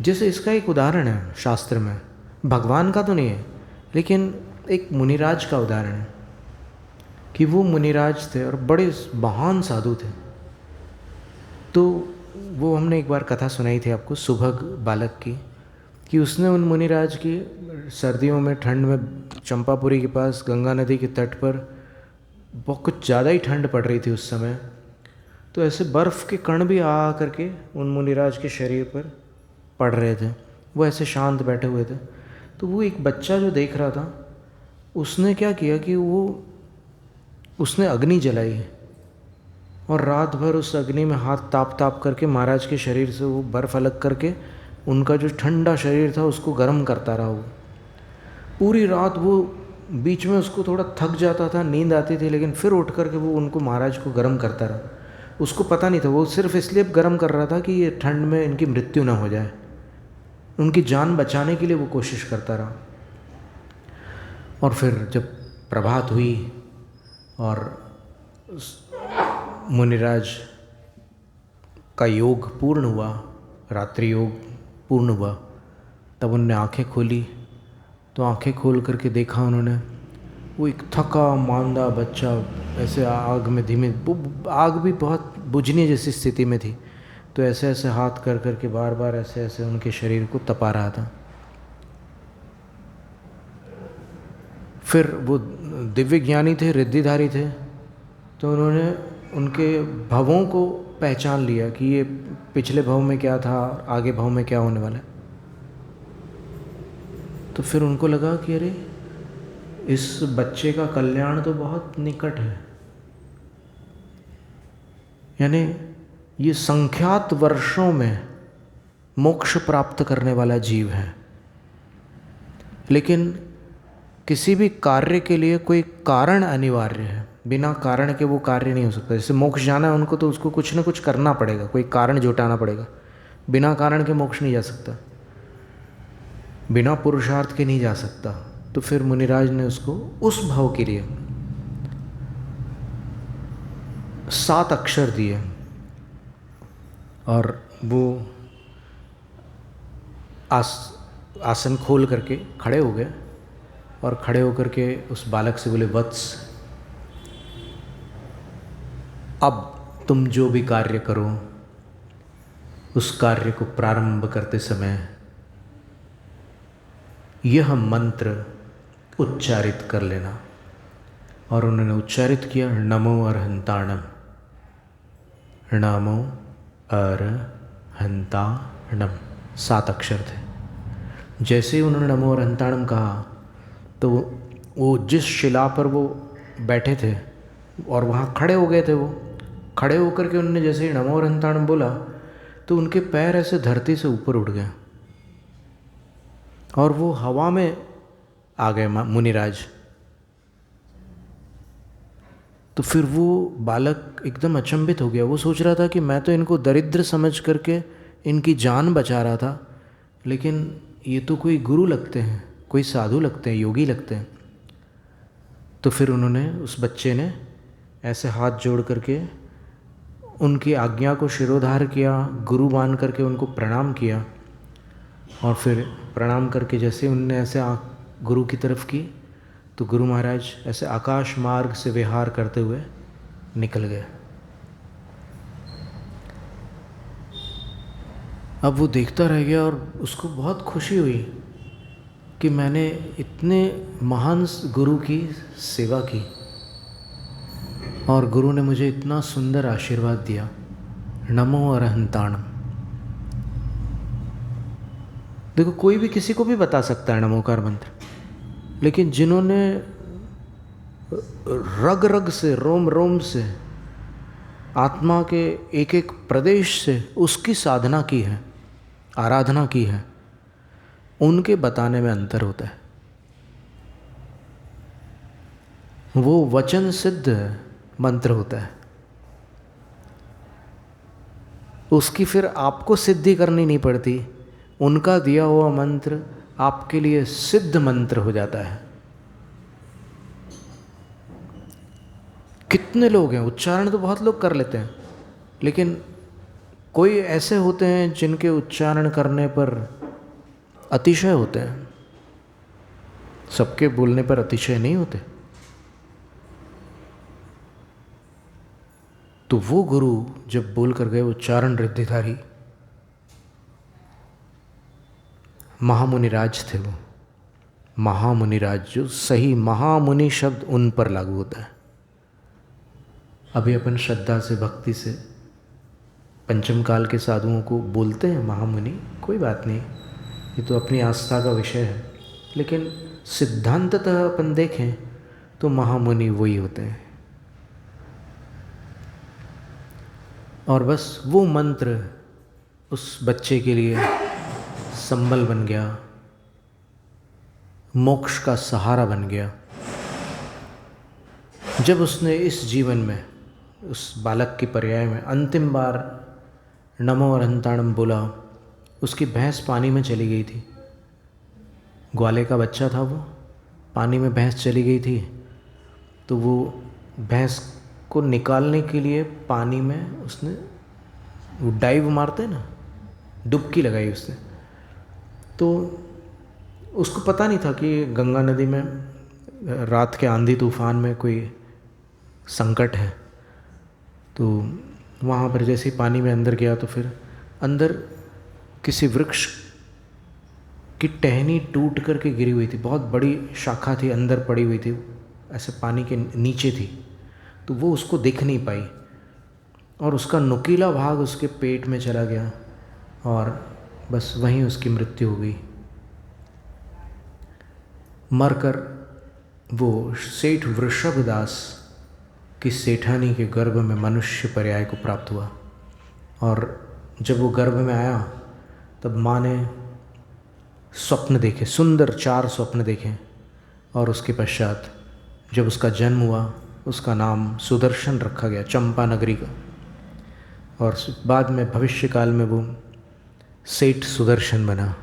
जैसे इसका एक उदाहरण है शास्त्र में, भगवान का तो नहीं है लेकिन एक मुनिराज का उदाहरण है कि वो मुनिराज थे और बड़े महान साधु थे। तो वो हमने एक बार कथा सुनाई थी आपको सुभग बालक की, कि उसने उन मुनिराज की सर्दियों में ठंड में चंपापुरी के पास गंगा नदी के तट पर बहुत कुछ ज़्यादा ही ठंड पड़ रही थी उस समय, तो ऐसे बर्फ़ के कण भी आ करके उन मुनिराज के शरीर पर पड़ रहे थे। वो ऐसे शांत बैठे हुए थे। तो वो एक बच्चा जो देख रहा था, उसने क्या किया कि उसने अग्नि जलाई और रात भर उस अग्नि में हाथ ताप ताप करके महाराज के शरीर से वो बर्फ़ अलग करके उनका जो ठंडा शरीर था उसको गर्म करता रहा। वो पूरी रात वो बीच में उसको थोड़ा थक जाता था, नींद आती थी, लेकिन फिर उठ करके वो उनको महाराज को गर्म करता रहा। उसको पता नहीं था, वो सिर्फ इसलिए गर्म कर रहा था कि ये ठंड में इनकी मृत्यु ना हो जाए, उनकी जान बचाने के लिए वो कोशिश करता रहा। और फिर जब प्रभात हुई और मुनिराज का योग पूर्ण हुआ, रात्रि योग पूर्ण हुआ, तब उनने आंखें खोली। तो आंखें खोल करके देखा उन्होंने, वो एक थका मांदा बच्चा ऐसे आग में धीमे, आग भी बहुत बुझने जैसी स्थिति में थी, तो ऐसे ऐसे हाथ कर करके बार बार ऐसे ऐसे उनके शरीर को तपा रहा था। फिर वो दिव्य ज्ञानी थे, रिद्धिधारी थे, तो उन्होंने उनके भवों को पहचान लिया कि ये पिछले भव में क्या था, आगे भव में क्या होने वाला है। तो फिर उनको लगा कि अरे इस बच्चे का कल्याण तो बहुत निकट है, यानी ये संख्यात वर्षों में मोक्ष प्राप्त करने वाला जीव है, लेकिन किसी भी कार्य के लिए कोई कारण अनिवार्य है, बिना कारण के वो कार्य नहीं हो सकता। जैसे मोक्ष जाना है उनको, तो उसको कुछ ना कुछ करना पड़ेगा, कोई कारण जुटाना पड़ेगा, बिना कारण के मोक्ष नहीं जा सकता, बिना पुरुषार्थ के नहीं जा सकता। तो फिर मुनिराज ने उसको उस भाव के लिए 7 अक्षर दिए और वो आसन खोल करके खड़े हो गए और खड़े होकर के उस बालक से बोले, वत्स, अब तुम जो भी कार्य करो उस कार्य को प्रारंभ करते समय यह मंत्र उच्चारित कर लेना। और उन्होंने उच्चारित किया, नमो अरहंताणम, नमो अरहंताणम। 7 अक्षर थे। जैसे ही उन्होंने नमो अरहंताणम कहा तो वो जिस शिला पर वो बैठे थे और वहाँ खड़े हो गए थे, वो खड़े होकर के उन्होंने जैसे ही नमो अरहंताणम बोला तो उनके पैर ऐसे धरती से ऊपर उठ गए और वो हवा में आ गए मुनिराज। तो फिर वो बालक एकदम अचंभित हो गया। वो सोच रहा था कि मैं तो इनको दरिद्र समझ करके इनकी जान बचा रहा था, लेकिन ये तो कोई गुरु लगते हैं, कोई साधु लगते हैं, योगी लगते हैं। तो फिर उन्होंने, उस बच्चे ने ऐसे हाथ जोड़ करके उनकी आज्ञा को शिरोधार किया, गुरु मान करके उनको प्रणाम किया। और फिर प्रणाम करके जैसे उनने ऐसे गुरु की तरफ की तो गुरु महाराज ऐसे आकाश मार्ग से विहार करते हुए निकल गए। अब वो देखता रह गया और उसको बहुत खुशी हुई कि मैंने इतने महान गुरु की सेवा की और गुरु ने मुझे इतना सुंदर आशीर्वाद दिया, नमो अरहंताणम। देखो, कोई भी किसी को भी बता सकता है नमोकार मंत्र, लेकिन जिन्होंने रग रग से, रोम रोम से, आत्मा के एक एक प्रदेश से उसकी साधना की है, आराधना की है, उनके बताने में अंतर होता है। वो वचन सिद्ध मंत्र होता है, उसकी फिर आपको सिद्धि करनी नहीं पड़ती, उनका दिया हुआ मंत्र आपके लिए सिद्ध मंत्र हो जाता है। कितने लोग हैं, उच्चारण तो बहुत लोग कर लेते हैं, लेकिन कोई ऐसे होते हैं जिनके उच्चारण करने पर अतिशय होते हैं, सबके बोलने पर अतिशय नहीं होते। तो वो गुरु जब बोल कर गए, उच्चारण रिद्धिधारी महामुनिराज थे। वो महामुनिराज, जो सही महामुनि शब्द उन पर लागू होता है। अभी अपन श्रद्धा से, भक्ति से पंचम काल के साधुओं को बोलते हैं महामुनि, कोई बात नहीं, ये तो अपनी आस्था का विषय है, लेकिन सिद्धांततः अपन देखें तो महामुनि वही होते हैं। और बस वो मंत्र उस बच्चे के लिए संबल बन गया, मोक्ष का सहारा बन गया। जब उसने इस जीवन में उस बालक की पर्याय में अंतिम बार नमो अरहंताणम बोला, उसकी भैंस पानी में चली गई थी। ग्वाले का बच्चा था वो, पानी में भैंस चली गई थी। तो वो भैंस को निकालने के लिए पानी में उसने वो डाइव मारते ना, डुबकी लगाई उसने। तो उसको पता नहीं था कि गंगा नदी में रात के आंधी तूफान में कोई संकट है। तो वहाँ पर जैसे ही पानी में अंदर गया तो फिर अंदर किसी वृक्ष की टहनी टूट करके गिरी हुई थी, बहुत बड़ी शाखा थी अंदर पड़ी हुई थी, ऐसे पानी के नीचे थी। तो वो उसको दिख नहीं पाई और उसका नुकीला भाग उसके पेट में चला गया और बस वहीं उसकी मृत्यु हो गई। मरकर वो सेठ वृषभदास की सेठानी के गर्भ में मनुष्य पर्याय को प्राप्त हुआ। और जब वो गर्भ में आया तब माँ ने स्वप्न देखे, सुंदर 4 स्वप्न देखे। और उसके पश्चात जब उसका जन्म हुआ उसका नाम सुदर्शन रखा गया, चंपा नगरी का। और बाद में भविष्य काल में वो सेठ सुदर्शन बना।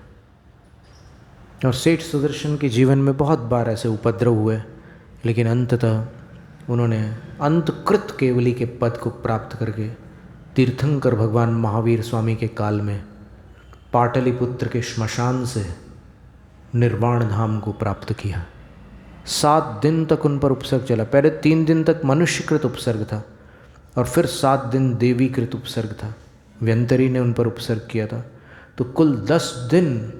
और सेठ सुदर्शन के जीवन में बहुत बार ऐसे उपद्रव हुए, लेकिन अंततः उन्होंने अंतकृत केवली के पद को प्राप्त करके तीर्थंकर भगवान महावीर स्वामी के काल में पाटलिपुत्र के श्मशान से निर्वाण धाम को प्राप्त किया। 7 दिन तक उन पर उपसर्ग चला। पहले 3 दिन तक मनुष्यकृत उपसर्ग था और फिर 7 दिन देवीकृत उपसर्ग था। व्यंतरी ने उन पर उपसर्ग किया था। तो कुल 10 दिन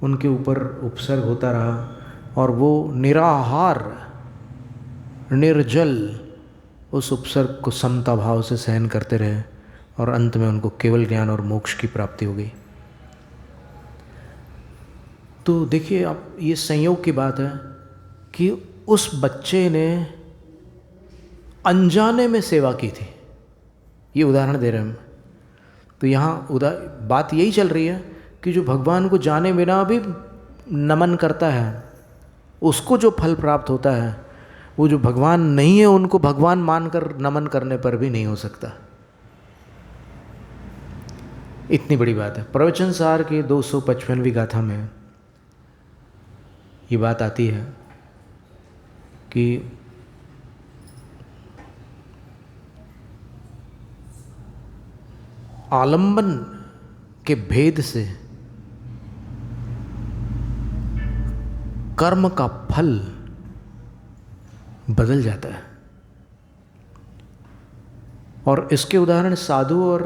उनके ऊपर उपसर्ग होता रहा और वो निराहार निर्जल उस उपसर्ग को समता भाव से सहन करते रहे और अंत में उनको केवल ज्ञान और मोक्ष की प्राप्ति हो गई। तो देखिए आप, ये संयोग की बात है कि उस बच्चे ने अनजाने में सेवा की थी। ये उदाहरण दे रहे हैं हम। तो यहाँ बात यही चल रही है कि जो भगवान को जाने बिना भी नमन करता है उसको जो फल प्राप्त होता है, वो जो भगवान नहीं है उनको भगवान मानकर नमन करने पर भी नहीं हो सकता। इतनी बड़ी बात है। प्रवचन सार की 255वीं गाथा में ये बात आती है कि आलंबन के भेद से कर्म का फल बदल जाता है। और इसके उदाहरण साधु और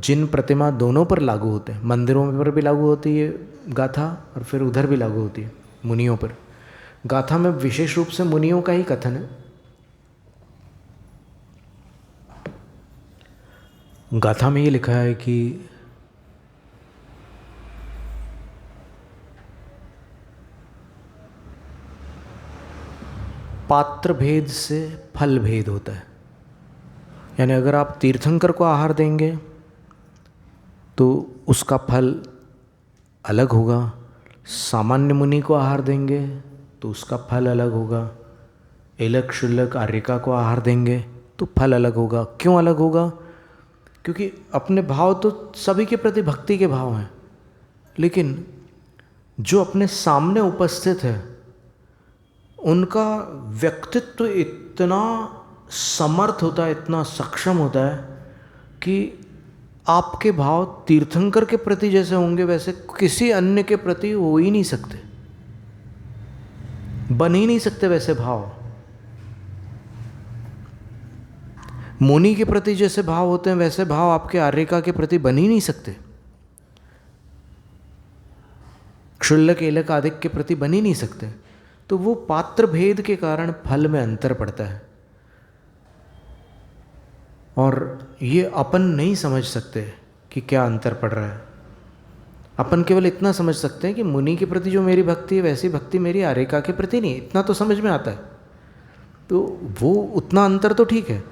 जिन प्रतिमा दोनों पर लागू होते हैं। मंदिरों पर भी लागू होती है गाथा और फिर उधर भी लागू होती है मुनियों पर। गाथा में विशेष रूप से मुनियों का ही कथन है। गाथा में ये लिखा है कि पात्र भेद से फल भेद होता है। यानी अगर आप तीर्थंकर को आहार देंगे तो उसका फल अलग होगा, सामान्य मुनि को आहार देंगे तो उसका फल अलग होगा, एलक शुल्लक आर्यिका को आहार देंगे तो फल अलग होगा। क्यों अलग होगा? क्योंकि अपने भाव तो सभी के प्रति भक्ति के भाव हैं, लेकिन जो अपने सामने उपस्थित है उनका व्यक्तित्व इतना समर्थ होता है, इतना सक्षम होता है कि आपके भाव तीर्थंकर के प्रति जैसे होंगे वैसे किसी अन्य के प्रति हो ही नहीं सकते, बन ही नहीं सकते वैसे भाव। मुनि के प्रति जैसे भाव होते हैं वैसे भाव आपके आर्यिका के प्रति बन ही नहीं सकते, क्षुल्लक एलक आदिक के प्रति बन ही नहीं सकते। तो वो पात्र भेद के कारण फल में अंतर पड़ता है और ये अपन नहीं समझ सकते कि क्या अंतर पड़ रहा है। अपन केवल इतना समझ सकते हैं कि मुनि के प्रति जो मेरी भक्ति है वैसी भक्ति मेरी आरेका के प्रति नहीं, इतना तो समझ में आता है। तो वो उतना अंतर तो ठीक है,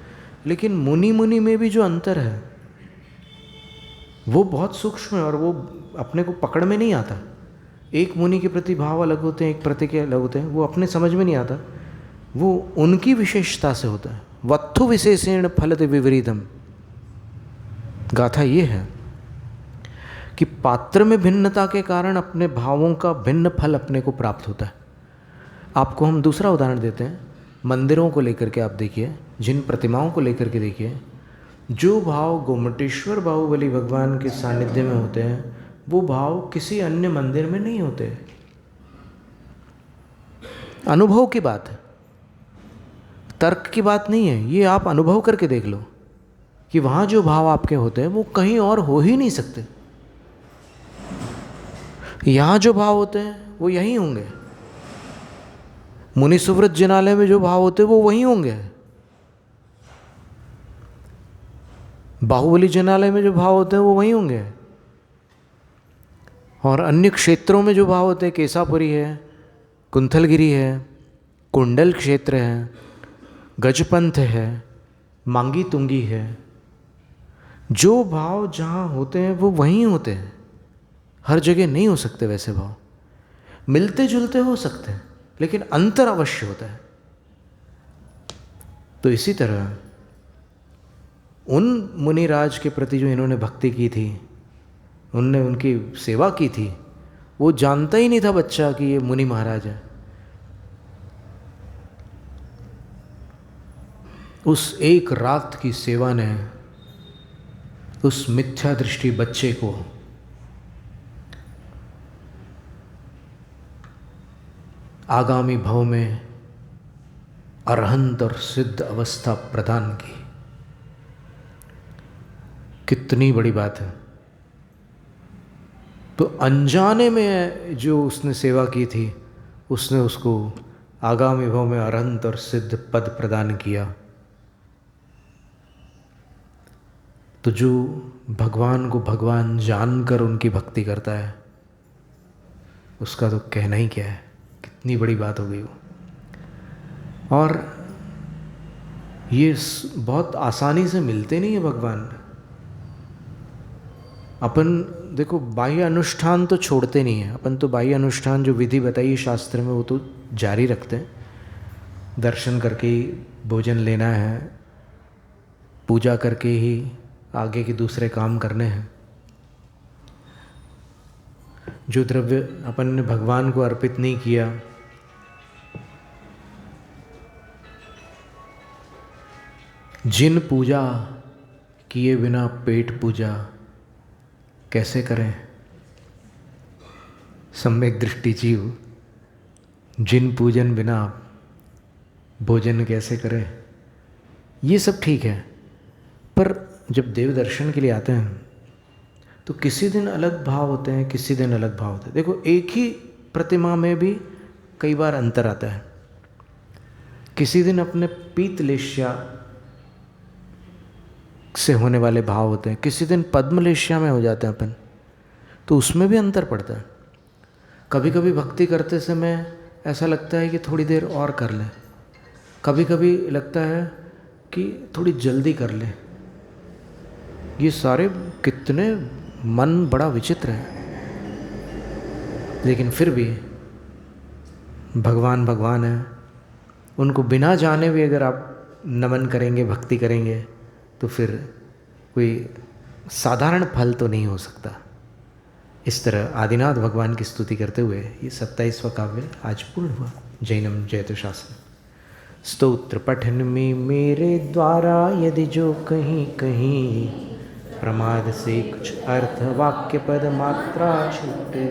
लेकिन मुनि मुनि में भी जो अंतर है वो बहुत सूक्ष्म है और वो अपने को पकड़ में नहीं आता। एक मुनि के प्रति भाव अलग होते हैं, एक प्रति के अलग होते हैं, वो अपने समझ में नहीं आता, वो उनकी विशेषता से होता है। वत्थु विशेषेण फलति विपरीतम, गाथा ये है कि पात्र में भिन्नता के कारण अपने भावों का भिन्न फल अपने को प्राप्त होता है। आपको हम दूसरा उदाहरण देते हैं, मंदिरों को लेकर के आप देखिए, जिन प्रतिमाओं को लेकर के देखिए, जो भाव गोमटेश्वर बाहुबली भगवान के सानिध्य में होते हैं वो भाव किसी अन्य मंदिर में नहीं होते। अनुभव की बात है, तर्क की बात नहीं है, ये आप अनुभव करके देख लो कि वहाँ जो भाव आपके होते हैं वो कहीं और हो ही नहीं सकते। यहाँ जो भाव होते हैं वो यहीं होंगे, मुनि सुव्रत जिनालय में जो भाव होते हैं वो वहीं होंगे, बाहुबली जिनालय में जो भाव होते हैं वो वहीं होंगे, और अन्य क्षेत्रों में जो भाव होते हैं, केसापुरी है, कुंथलगिरी है, कुंडल क्षेत्र है, गजपंथ है, मांगी तुंगी है, जो भाव जहाँ होते हैं वो वहीं होते हैं। हर जगह नहीं हो सकते वैसे भाव, मिलते जुलते हो सकते हैं लेकिन अंतर अवश्य होता है। तो इसी तरह उन मुनिराज के प्रति जो इन्होंने भक्ति की थी, उनने उनकी सेवा की थी, वो जानता ही नहीं था बच्चा कि ये मुनि महाराज है। उस एक रात की सेवा ने उस मिथ्या दृष्टि बच्चे को आगामी भव में अरहंत और सिद्ध अवस्था प्रदान की। कितनी बड़ी बात है। तो अनजाने में जो उसने सेवा की थी उसने उसको आगामी भव में अरहंत और सिद्ध पद प्रदान किया। तो जो भगवान को भगवान जानकर उनकी भक्ति करता है उसका तो कहना ही क्या है, कितनी बड़ी बात हो गई वो। और ये बहुत आसानी से मिलते नहीं है भगवान। अपन देखो बाह्य अनुष्ठान तो छोड़ते नहीं है, अपन तो बाह्य अनुष्ठान जो विधि बताई शास्त्र में वो तो जारी रखते हैं। दर्शन करके ही भोजन लेना है, पूजा करके ही आगे के दूसरे काम करने हैं। जो द्रव्य अपन ने भगवान को अर्पित नहीं किया, जिन पूजा किए बिना पेट पूजा कैसे करें, सम्यक दृष्टि जीव जिन पूजन बिना भोजन कैसे करें, ये सब ठीक है। पर जब देव दर्शन के लिए आते हैं तो किसी दिन अलग भाव होते हैं, किसी दिन अलग भाव होते हैं। देखो एक ही प्रतिमा में भी कई बार अंतर आता है। किसी दिन अपने पीतलेश्या से होने वाले भाव होते हैं, किसी दिन पद्मलेश्या में हो जाते हैं अपन, तो उसमें भी अंतर पड़ता है। कभी कभी भक्ति करते समय ऐसा लगता है कि थोड़ी देर और कर लें, कभी कभी लगता है कि थोड़ी जल्दी कर लें। ये सारे कितने मन बड़ा विचित्र है, लेकिन फिर भी भगवान भगवान है। उनको बिना जाने भी अगर आप नमन करेंगे, भक्ति करेंगे, तो फिर कोई साधारण फल तो नहीं हो सकता। इस तरह आदिनाथ भगवान की स्तुति करते हुए ये 27वां काव्य आज पूर्ण हुआ। जैनम जयतु शासन। स्तोत्र पठन में मेरे द्वारा यदि जो कहीं कहीं प्रमाद से कुछ अर्थ वाक्य पद मात्रा छूटे,